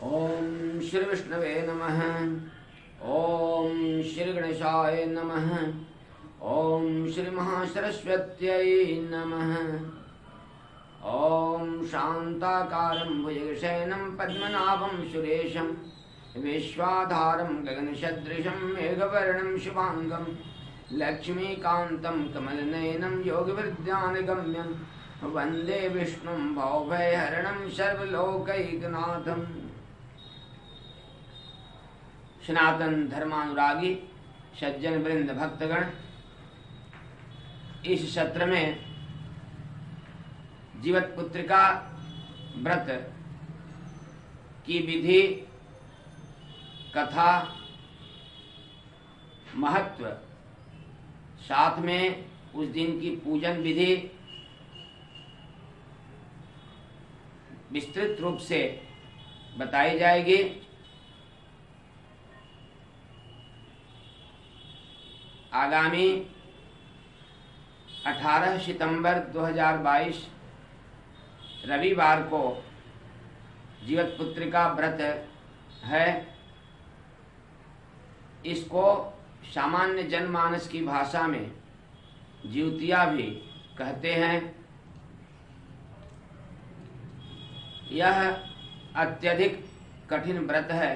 ओम श्री विष्णवे नमः। ओम श्री गणेशाय नमः। ओम श्री महासरस्वत्यै नमः। ओम शांताकारं भुजगशयनं पद्मनाभं सुरेशं विश्वाधारं गगनसदृशं मेघवर्णं शुभांगं लक्ष्मीकान्तं कमलनयनं योगविद्यानगम्यं वन्दे विष्णुं भवभयहरणं सर्वलोकैकनाथम्। सनातन धर्मानुरागी सज्जन वृंद भक्तगण, इस सत्र में जीवत्पुत्रिका व्रत की विधि, कथा, महत्व, साथ में उस दिन की पूजन विधि विस्तृत रूप से बताई जाएगी। आगामी 18 सितंबर 2022 रविवार को जीवत्पुत्रिका व्रत है। इसको सामान्य जनमानस की भाषा में जिउतिया भी कहते हैं। यह अत्यधिक कठिन व्रत है।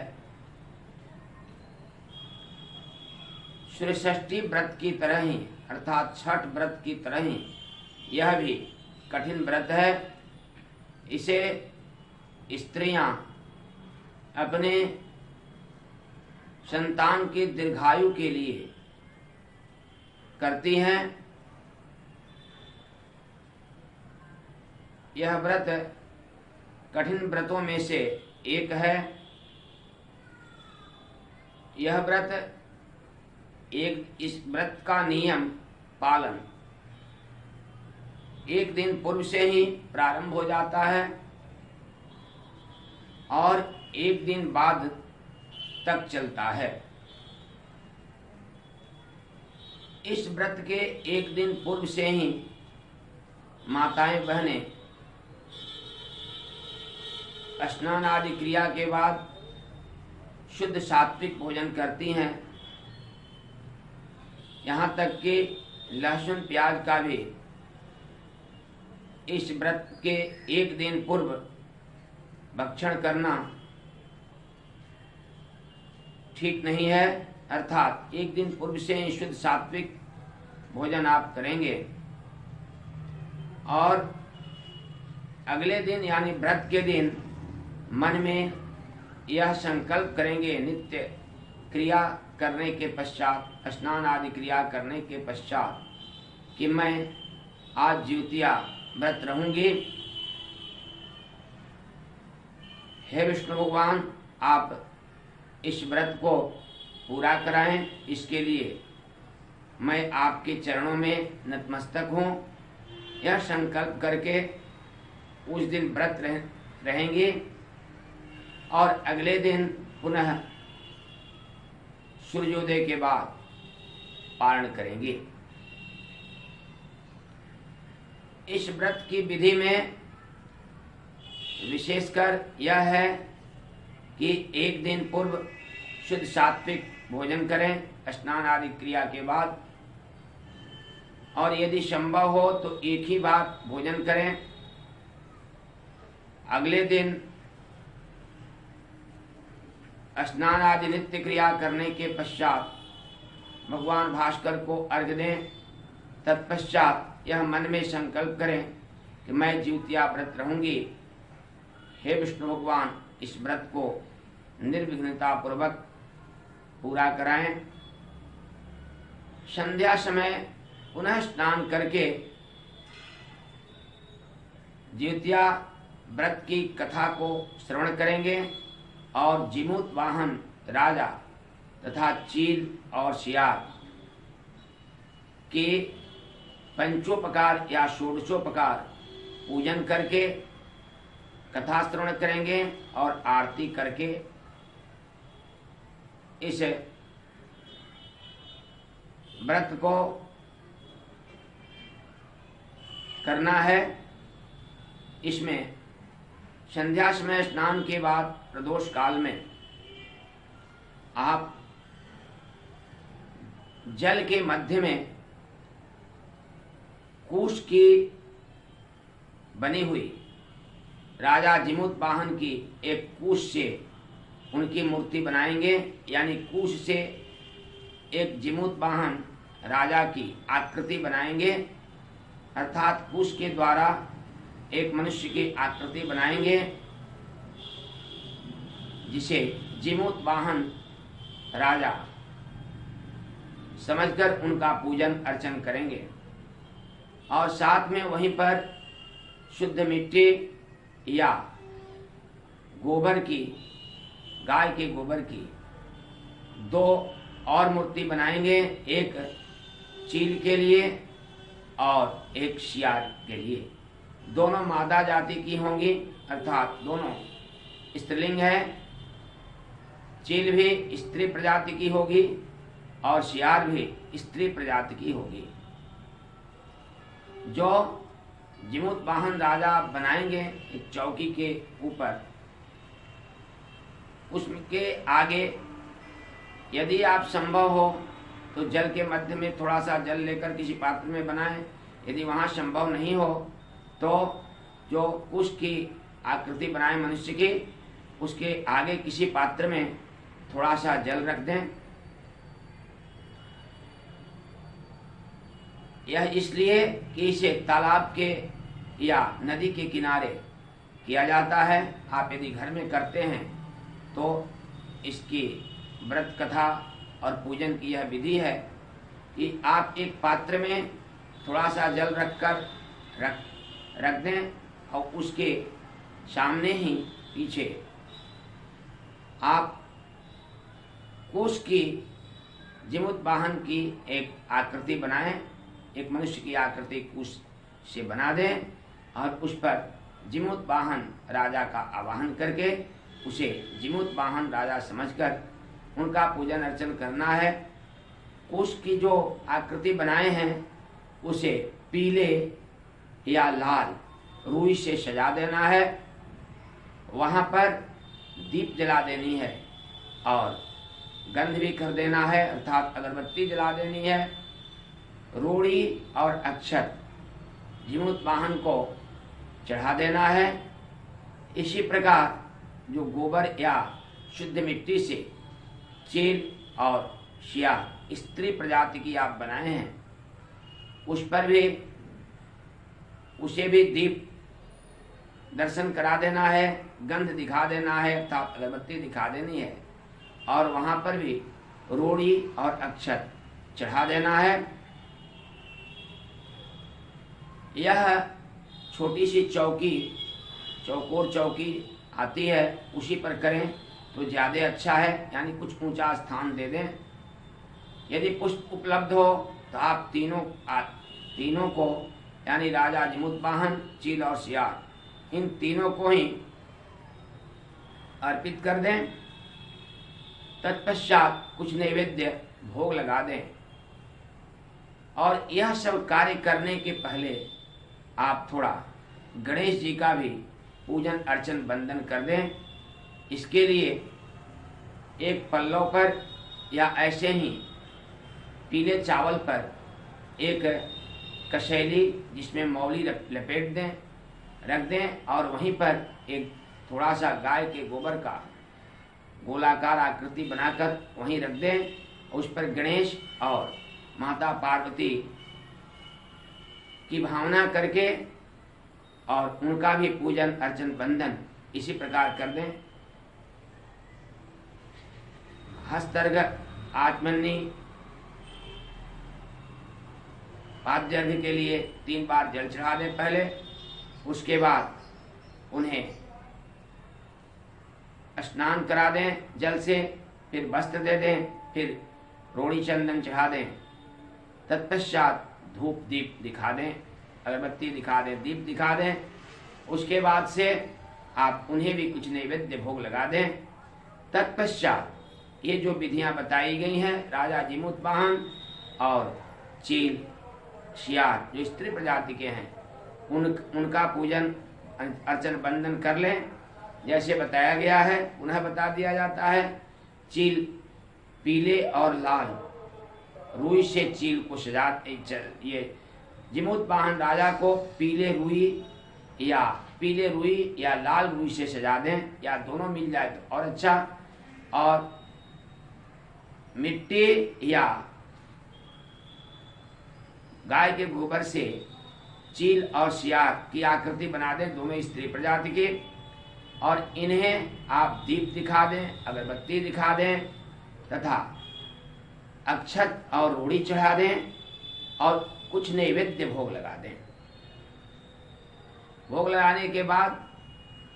श्रीषष्ठी व्रत की तरह ही, अर्थात छठ व्रत की तरह ही यह भी कठिन व्रत है। इसे स्त्रियां अपने संतान की दीर्घायु के लिए करती हैं। यह व्रत कठिन व्रतों में से एक है। यह व्रत इस व्रत का नियम पालन एक दिन पूर्व से ही प्रारंभ हो जाता है और एक दिन बाद तक चलता है। इस व्रत के एक दिन पूर्व से ही माताएं बहनें स्नान आदि क्रिया के बाद शुद्ध सात्विक भोजन करती हैं। यहाँ तक कि लहसुन प्याज का भी इस व्रत के एक दिन पूर्व भक्षण करना ठीक नहीं है। अर्थात एक दिन पूर्व से ही शुद्ध सात्विक भोजन आप करेंगे और अगले दिन यानी व्रत के दिन मन में यह संकल्प करेंगे, नित्य क्रिया करने के पश्चात, स्नान आदि क्रिया करने के पश्चात, कि मैं आज जिउतिया व्रत रहूंगी। हे विष्णु भगवान, आप इस व्रत को पूरा कराएं, इसके लिए मैं आपके चरणों में नतमस्तक हूँ। यह संकल्प करके उस दिन व्रत रहेंगे और अगले दिन पुनः सूर्योदय के बाद पारण करेंगे। इस व्रत की विधि में विशेषकर यह है कि एक दिन पूर्व शुद्ध सात्विक भोजन करें स्नान आदि क्रिया के बाद, और यदि संभव हो तो एक ही बार भोजन करें। अगले दिन स्नान आदि नित्य क्रिया करने के पश्चात भगवान भास्कर को अर्घ्य दें। तत्पश्चात यह मन में संकल्प करें कि मैं जिउतिया व्रत रहूंगी। हे विष्णु भगवान, इस व्रत को निर्विघ्नता पूर्वक पूरा कराएं। संध्या समय पुनः स्नान करके जिउतिया व्रत की कथा को श्रवण करेंगे और जीमूत वाहन राजा तथा चील और सियार के पंचोपकार या षोडशोपकार पूजन करके कथा श्रवण करेंगे और आरती करके इस व्रत को करना है। इसमें संध्या समय स्नान के बाद प्रदोष काल में आप जल के मध्य में कुश की बनी हुई राजा जिमूतवाहन की एक कुश से उनकी मूर्ति बनाएंगे, यानी कुश से एक जिमूतवाहन राजा की आकृति बनाएंगे, अर्थात कुश के द्वारा एक मनुष्य की आकृति बनाएंगे जिसे जिमूतवाहन राजा समझकर उनका पूजन अर्चन करेंगे। और साथ में वहीं पर शुद्ध मिट्टी या गोबर की, गाय के गोबर की 2 और मूर्ति बनाएंगे, एक चील के लिए और एक शियार के लिए। दोनों मादा जाति की होंगी, अर्थात दोनों स्त्रीलिंग है। चील भी स्त्री प्रजाति की होगी और शियार भी स्त्री प्रजाति की होगी। जो जिमूतवाहन राजा बनाएंगे एक चौकी के ऊपर, उसके आगे यदि आप संभव हो तो जल के मध्य में थोड़ा सा जल लेकर किसी पात्र में बनाएं। यदि वहाँ संभव नहीं हो तो जो उसकी आकृति बनाए मनुष्य की, उसके आगे किसी पात्र में थोड़ा सा जल रख दें। यह इसलिए कि इसे तालाब के या नदी के किनारे किया जाता है। आप यदि घर में करते हैं तो इसकी व्रत कथा और पूजन की यह विधि है कि आप एक पात्र में थोड़ा सा जल रख दें और उसके सामने ही पीछे आप कुश की जिमूतवाहन की एक आकृति बनाएं, एक मनुष्य की आकृति कुश से बना दें और उस पर जिमूतवाहन राजा का आवाहन करके उसे जिमूतवाहन राजा समझकर उनका पूजन अर्चन करना है। कुश की जो आकृति बनाए हैं उसे पीले या लाल रुई से सजा देना है, वहाँ पर दीप जला देनी है और गंध भी कर देना है, अर्थात अगरबत्ती जला देनी है। रोड़ी और अक्षत जिमूतवाहन को चढ़ा देना है। इसी प्रकार जो गोबर या शुद्ध मिट्टी से चील और शियार स्त्री प्रजाति की आप बनाए हैं, उस पर भी उसे भी दीप दर्शन करा देना है, गंध दिखा देना है, अर्थात अगरबत्ती दिखा देनी है और वहाँ पर भी रोड़ी और अक्षत चढ़ा देना है। यह छोटी सी चौकी, चौकोर चौकी आती है, उसी पर करें तो ज़्यादा अच्छा है, यानी कुछ ऊंचा स्थान दे दें। यदि पुष्प उपलब्ध हो तो आप तीनों को, यानी राजा जिमूतवाहन, चील और शियार, इन तीनों को ही अर्पित कर दें। तत्पश्चात कुछ नैवेद्य भोग लगा दें और यह सब कार्य करने के पहले आप थोड़ा गणेश जी का भी पूजन अर्चन वंदन कर दें। इसके लिए एक पल्लव पर या ऐसे ही पीले चावल पर एक कसेली जिसमें मौली लपेट दें, रख दें और वहीं पर एक थोड़ा सा गाय के गोबर का गोलाकार आकृति बनाकर वहीं रख दें। उस पर गणेश और माता पार्वती की भावना करके और उनका भी पूजन अर्चन वंदन इसी प्रकार कर दें। हस्तर्घ, आत्मन्नी, पाद्यर्घ्य के लिए 3 बार जल चढ़ा दें पहले, उसके बाद उन्हें स्नान करा दें जल से, फिर वस्त्र दे दें, फिर रोड़ी चंदन चढ़ा दें। तत्पश्चात धूप दीप दिखा दें, अगरबत्ती दिखा दें, दीप दिखा दें। उसके बाद से आप उन्हें भी कुछ नैवेद्य भोग लगा दें। तत्पश्चात ये जो विधियां बताई गई हैं, राजा जिमूतवाहन और चील शियार जो स्त्री प्रजाति के हैं, उनका पूजन अर्चन वंदन कर लें जैसे बताया गया है पुनः बता दिया जाता है। चील पीले और लाल रुई से चील को सजाते, ये जिमूत वाहन राजा को पीले रुई या लाल रुई से सजा दें, या दोनों मिल जाए तो और अच्छा। और मिट्टी या गाय के गोबर से चील और सियार की आकृति बना दें, दोनों स्त्री प्रजाति के, और इन्हें आप दीप दिखा दें, अगरबत्ती दिखा दें तथा अक्षत और रोड़ी चढ़ा दें और कुछ नैवेद्य भोग लगा दें। भोग लगाने के बाद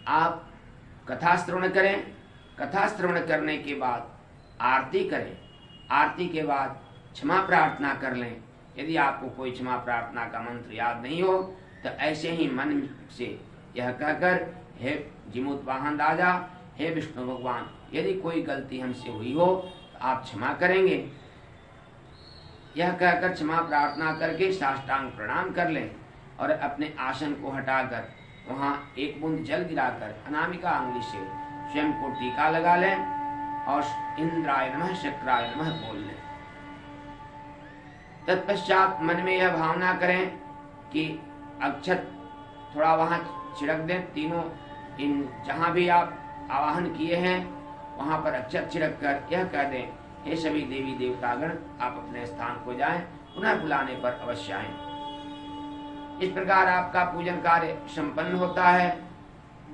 आप कथा श्रवण करें। कथा श्रवण करने के बाद आरती करें। आरती के बाद क्षमा प्रार्थना कर लें। यदि आपको कोई क्षमा प्रार्थना का मंत्र याद नहीं हो तो ऐसे ही मन से यह कहकर, हे जिमूत वाहन राजा, हे विष्णु भगवान, यदि कोई गलती हमसे हुई हो तो आप क्षमा करेंगे। यह कहकर क्षमा प्रार्थना करके साष्टांग प्रणाम कर लें और अपने आसन को हटाकर वहां एक बूंद जल गिराकर अनामिका अंगुली से स्वयं को टीका लगा लें और इंद्राय नमः शक्राय नमः बोल लें। तत्पश्चात मन में यह भावना करें कि अक्षत थोड़ा वहां छिड़क दें। तीनों इन जहां भी आप आवाहन किए हैं वहां पर अक्षत छिड़क कर यह कह दें, हे सभी देवी देवतागण, आप अपने स्थान को जाएं, पुनः बुलाने पर अवश्य आएं। इस प्रकार आपका पूजन कार्य संपन्न होता है।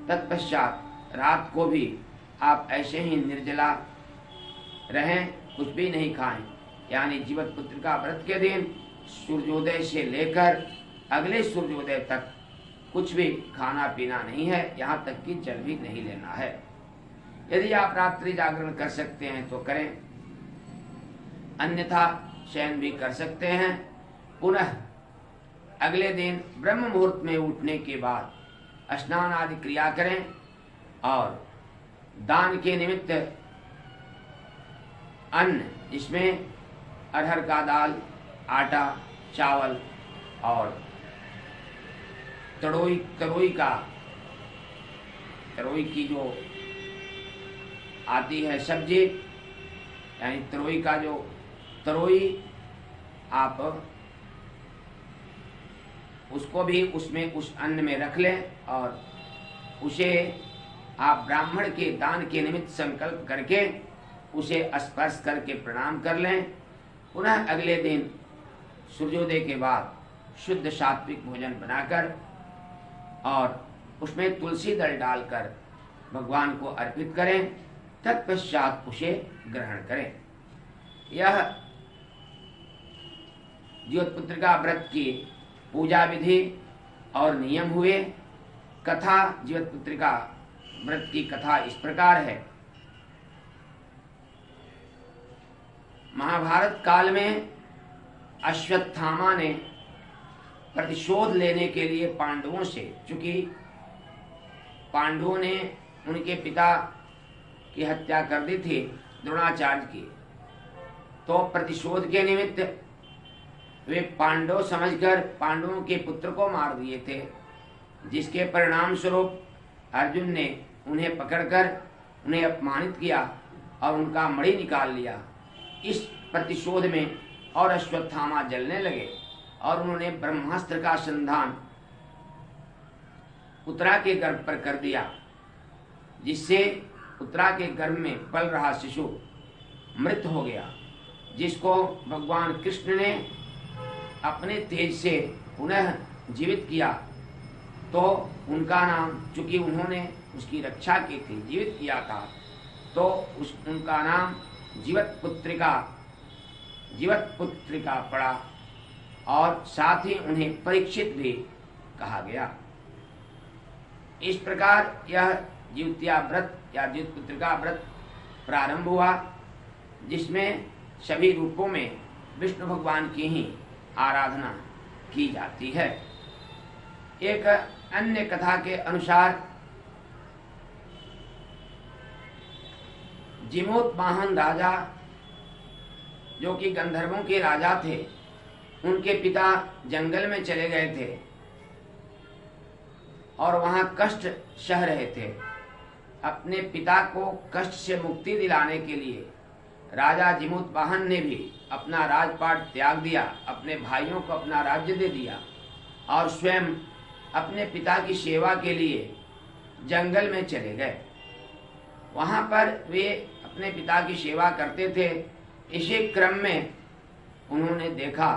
तत्पश्चात रात को भी आप ऐसे ही निर्जला रहें, कुछ भी नहीं खाएं। यानी जीवत पुत्र का व्रत के दिन सूर्योदय से लेकर अगले सूर्योदय तक कुछ भी खाना पीना नहीं है, यहाँ तक कि जल भी नहीं लेना है। यदि आप रात्रि जागरण कर सकते हैं तो करें, अन्यथा शयन भी कर सकते हैं। पुनः अगले दिन ब्रह्म मुहूर्त में उठने के बाद स्नान आदि क्रिया करें और दान के निमित्त अन्न, जिसमें अरहर का दाल, आटा, चावल और तरोई की जो आती है सब्जी, यानी तरोई आप उसको भी उसमें उस अन्न में रख लें और उसे आप ब्राह्मण के दान के निमित्त संकल्प करके उसे स्पर्श करके प्रणाम कर लें। पुनः अगले दिन सूर्योदय के बाद शुद्ध सात्विक भोजन बनाकर और उसमें तुलसी दल डालकर भगवान को अर्पित करें। तत्पश्चात उसे ग्रहण करें। यह जीवत्पुत्र का व्रत की पूजा विधि और नियम हुए। कथा जीवत्पुत्र का व्रत की कथा इस प्रकार है। महाभारत काल में अश्वत्थामा ने प्रतिशोध लेने के लिए पांडवों से, चूंकि पांडवों ने उनके पिता की हत्या कर दी थी द्रोणाचार्य की, तो प्रतिशोध के निमित्त वे पांडव समझकर पांडवों के पुत्र को मार दिए थे, जिसके परिणाम स्वरूप अर्जुन ने उन्हें पकड़कर उन्हें अपमानित किया और उनका मणि निकाल लिया। इस प्रतिशोध में और अश्वत्थामा जलने लगे और उन्होंने ब्रह्मास्त्र का संधान उत्तरा के गर्भ पर कर दिया, जिससे उत्तरा के गर्भ में पल रहा शिशु मृत हो गया, जिसको भगवान कृष्ण ने अपने तेज से पुनः जीवित किया। तो उनका नाम, चूंकि उन्होंने उसकी रक्षा की थी, जीवित किया था, तो उनका नाम जीवत्पुत्रिका पड़ा और साथ ही उन्हें परीक्षित भी कहा गया। इस प्रकार यह जीवत्या व्रत या जीवत्पुत्रिका व्रत प्रारंभ हुआ, जिसमें सभी रूपों में विष्णु भगवान की ही आराधना की जाती है। एक अन्य कथा के अनुसार जिमूत वाहन राजा, जो कि गंधर्वों के राजा थे, उनके पिता जंगल में चले गए थे और वहां कष्ट सह रहे थे। अपने पिता को कष्ट से मुक्ति दिलाने के लिए राजा जीमूतवाहन ने भी अपना राजपाट त्याग दिया, अपने भाइयों को अपना राज्य दे दिया और स्वयं अपने पिता की सेवा के लिए जंगल में चले गए। वहां पर वे अपने पिता की सेवा करते थे। इसी क्रम में उन्होंने देखा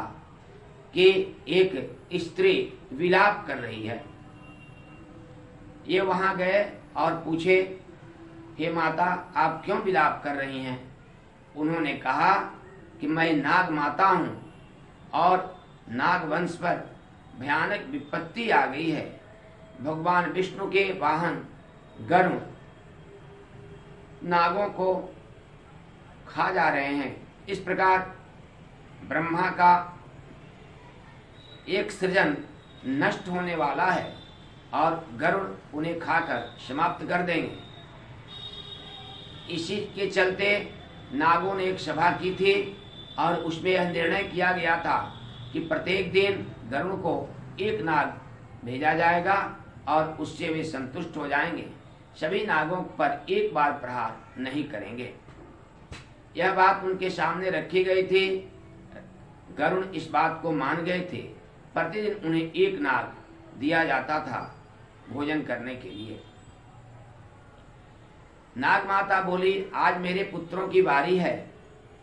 कि एक स्त्री विलाप कर रही है। ये वहां गए और पूछे, हे माता, आप क्यों विलाप कर रही हैं? उन्होंने कहा कि मैं नाग माता हूं और नाग वंश पर भयानक विपत्ति आ गई है। भगवान विष्णु के वाहन गरुड़ नागों को खा जा रहे हैं। इस प्रकार ब्रह्मा का एक सृजन नष्ट होने वाला है और गरुड़ उन्हें खाकर समाप्त कर देंगे। इसी के चलते नागों ने एक सभा की थी और उसमें यह निर्णय किया गया था कि प्रत्येक दिन गरुड़ को एक नाग भेजा जाएगा और उससे वे संतुष्ट हो जाएंगे। सभी नागों पर एक बार प्रहार नहीं करेंगे। यह बात उनके सामने रखी गई थी। गरुड़ इस बात को मान गए थे। प्रतिदिन उन्हें एक नाग दिया जाता था भोजन करने के लिए। नाग माता बोली, आज मेरे पुत्रों की बारी है।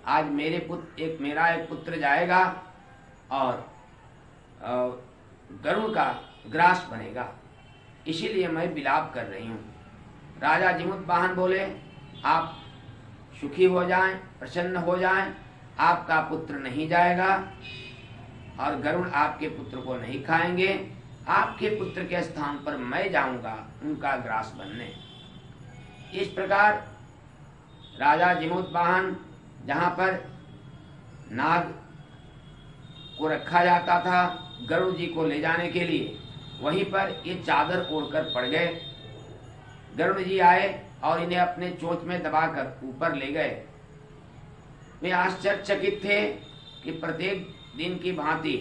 आज मेरा एक पुत्र जाएगा और गरुड़ का ग्रास बनेगा, इसीलिए मैं विलाप कर रही हूँ। राजा जीमूतवाहन बोले, आप सुखी हो जाएं, प्रसन्न हो जाएं, आपका पुत्र नहीं जाएगा और गरुड़ आपके पुत्र को नहीं खाएंगे। आपके पुत्र के स्थान पर मैं जाऊंगा उनका ग्रास बनने। इस प्रकार राजा जीमूतवाहन जहाँ पर नाग को रखा जाता था गरुड़ जी को ले जाने के लिए, वहीं पर ये चादर ओढ़कर पड़ गए। गरुड़ जी आए और इन्हें अपने चोंच में दबाकर ऊपर ले गए। वे आश्चर्यचकित थे कि प्रत्येक दिन की भांति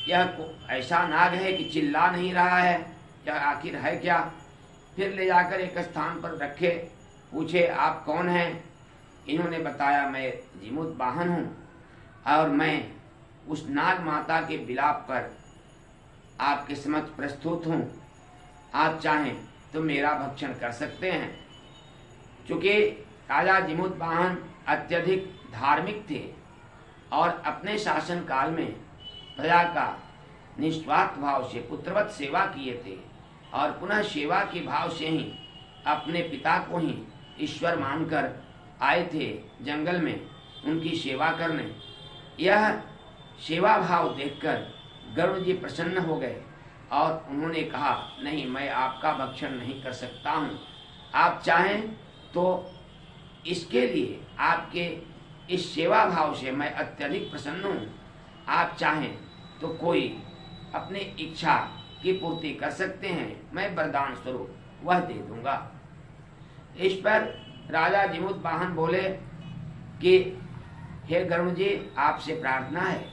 यह ऐसा नाग है कि चिल्ला नहीं रहा है, यह आखिर है क्या? फिर ले जाकर एक स्थान पर रखे। पूछे, आप कौन हैं? इन्होंने बताया, मैं जीमूतवाहन हूँ और मैं उस नाग माता के विलाप पर आपके समक्ष प्रस्तुत हूँ। आप चाहें तो मेरा भक्षण कर सकते हैं। चूंकि राजा जीमूतवाहन अत्यधिक धार्मिक थे और अपने शासन काल में प्रजा का निस्वार्थ भाव से पुत्रवत सेवा किए थे और पुनः सेवा के भाव से ही अपने पिता को ही ईश्वर मानकर आए थे जंगल में उनकी सेवा करने। यह सेवा भाव देखकर गरुड़ जी प्रसन्न हो गए और उन्होंने कहा, नहीं, मैं आपका भक्षण नहीं कर सकता हूँ। आप चाहें तो इसके लिए आपके इस सेवा भाव से मैं अत्यधिक प्रसन्न हूँ। आप चाहें तो कोई अपनी इच्छा की पूर्ति कर सकते हैं, मैं वरदान स्वरूप वह दे दूंगा। इस पर राजा जीमूतवाहन बोले कि हे गरुड़ जी, आपसे प्रार्थना है,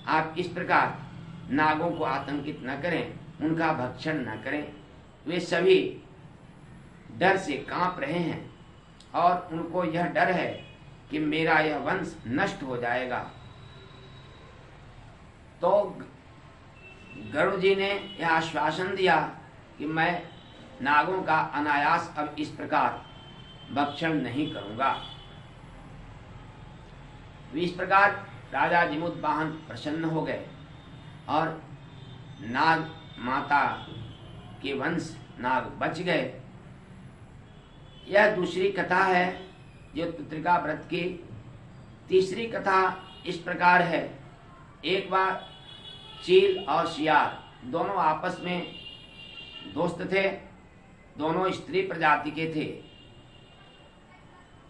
आप इस प्रकार नागों को आतंकित न करें, उनका भक्षण न करें। वे सभी डर से कांप रहे हैं और उनको यह डर है कि मेरा यह वंश नष्ट हो जाएगा। तो गरुड़ जी ने यह आश्वासन दिया कि मैं नागों का अनायास अब इस प्रकार भक्षण नहीं करूंगा। इस प्रकार राजा जीमूतवाहन प्रसन्न हो गए और नाग माता के वंश नाग बच गए। यह दूसरी कथा है ज्योतिपुत्रिका व्रत की। तीसरी कथा इस प्रकार है। एक बार चील और शियार दोनों आपस में दोस्त थे। दोनों स्त्री प्रजाति के थे।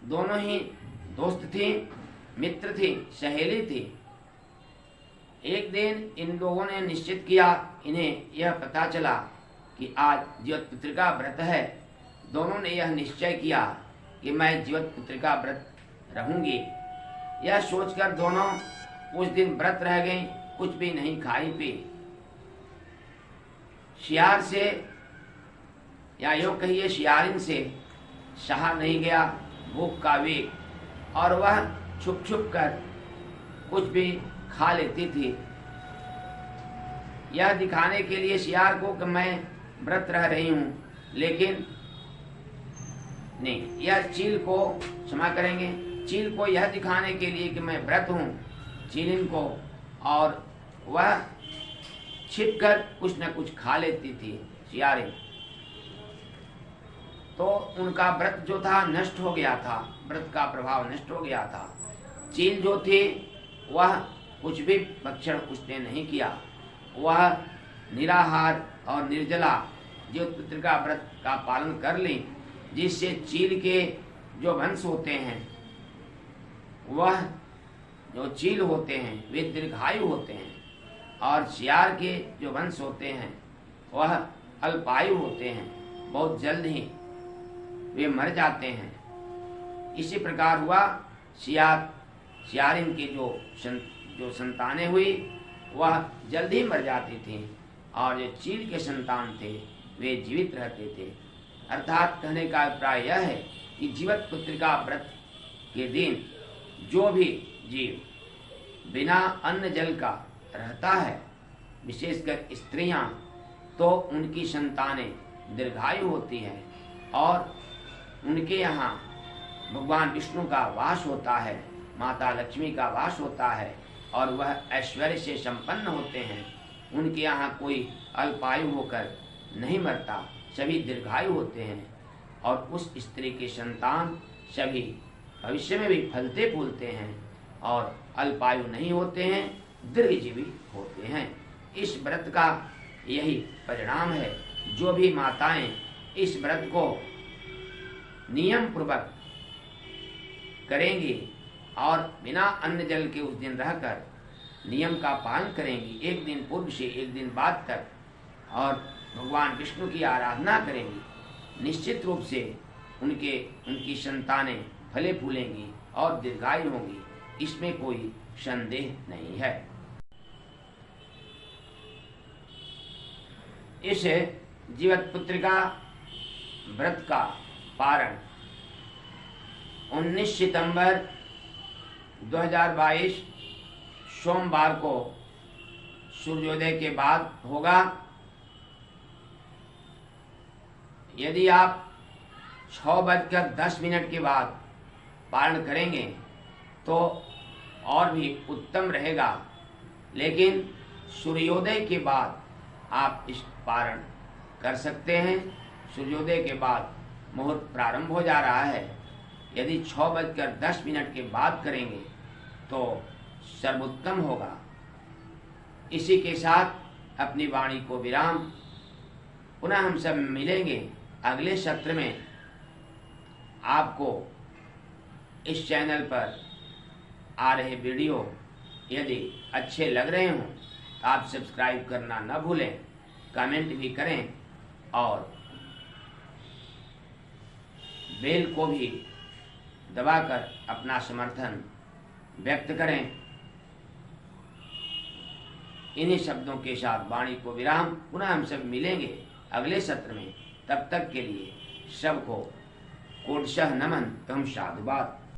दोनों ही दोस्त थी, मित्र थी, सहेली थी। एक दिन इन लोगों ने निश्चित किया, इन्हें यह पता चला कि आज ज्योतिपुत्रिका व्रत है। दोनों ने यह निश्चय किया कि मैं ज्योतिपुत्रिका व्रत रहूंगी। यह सोचकर दोनों उस दिन व्रत रह गई, कुछ भी नहीं खाई पी। शियार से या यूं कहिए शियारिन से सहा नहीं गया भूख का वेग, और वह छुप छुप कर कुछ भी खा लेती थी, यह दिखाने के लिए शियार को कि मैं व्रत रह रही हूं। लेकिन नहीं, यह चील को क्षमा करेंगे, चील को यह दिखाने के लिए कि मैं व्रत हूं, चीलिन को, और वह छिपकर कुछ न कुछ खा लेती थी शियारें। तो उनका व्रत जो था नष्ट हो गया था, व्रत का प्रभाव नष्ट हो गया था। चील जो थी वह कुछ भी भक्षण उसने नहीं किया, वह निराहार और निर्जला जीवपुत्र का व्रत का पालन कर ली, जिससे चील के जो वंश होते हैं, वह जो चील होते हैं वे दीर्घायु होते हैं, और शियार के जो वंश होते हैं वह अल्पायु होते हैं, बहुत जल्द ही वे मर जाते हैं। इसी प्रकार हुआ शियारिन के जो संतानें हुई वह जल्द ही मर जाती थी, और जो चील के संतान थे वे जीवित रहते थे। अर्थात कहने का अभिप्राय यह है कि जीवित पुत्र का व्रत के दिन जो भी जीव बिना अन्न जल का रहता है, विशेषकर स्त्रियां, तो उनकी संतानें दीर्घायु होती हैं, और उनके यहाँ भगवान विष्णु का वास होता है, माता लक्ष्मी का वास होता है, और वह ऐश्वर्य से संपन्न होते हैं। उनके यहाँ कोई अल्पायु होकर नहीं मरता, सभी दीर्घायु होते हैं, और उस स्त्री के संतान सभी भविष्य में भी फलते फूलते हैं और अल्पायु नहीं होते हैं, दीर्घजीवी होते हैं। इस व्रत का यही परिणाम है। जो भी माताएं इस व्रत को नियम पूर्वक करेंगी और बिना अन्न जल के उस दिन रहकर नियम का पालन करेंगी, एक दिन पूर्व से एक दिन बाद तक, और भगवान विष्णु की आराधना करेंगी, निश्चित रूप से उनकी संतानें फले फूलेंगी और दीर्घायु होंगी, इसमें कोई संदेह नहीं है। इस जीवित पुत्र का व्रत का पारण 19 सितंबर 2022 सोमवार को सूर्योदय के बाद होगा। यदि आप 6:10 के बाद पारण करेंगे तो और भी उत्तम रहेगा, लेकिन सूर्योदय के बाद आप इस पारण कर सकते हैं। सूर्योदय के बाद मुहूर्त प्रारंभ हो जा रहा है। यदि 6:10 के बाद करेंगे तो सर्वोत्तम होगा। इसी के साथ अपनी वाणी को विराम, पुनः हम सब मिलेंगे अगले सत्र में। आपको इस चैनल पर आ रहे वीडियो यदि अच्छे लग रहे हों तो आप सब्सक्राइब करना न भूलें, कमेंट भी करें और बेल को भी दबाकर अपना समर्थन व्यक्त करें। इन्हीं शब्दों के साथ वाणी को विराम, पुनः हम सब मिलेंगे अगले सत्र में। तब तक के लिए सबको कोटशः नमन एवं साधुवाद।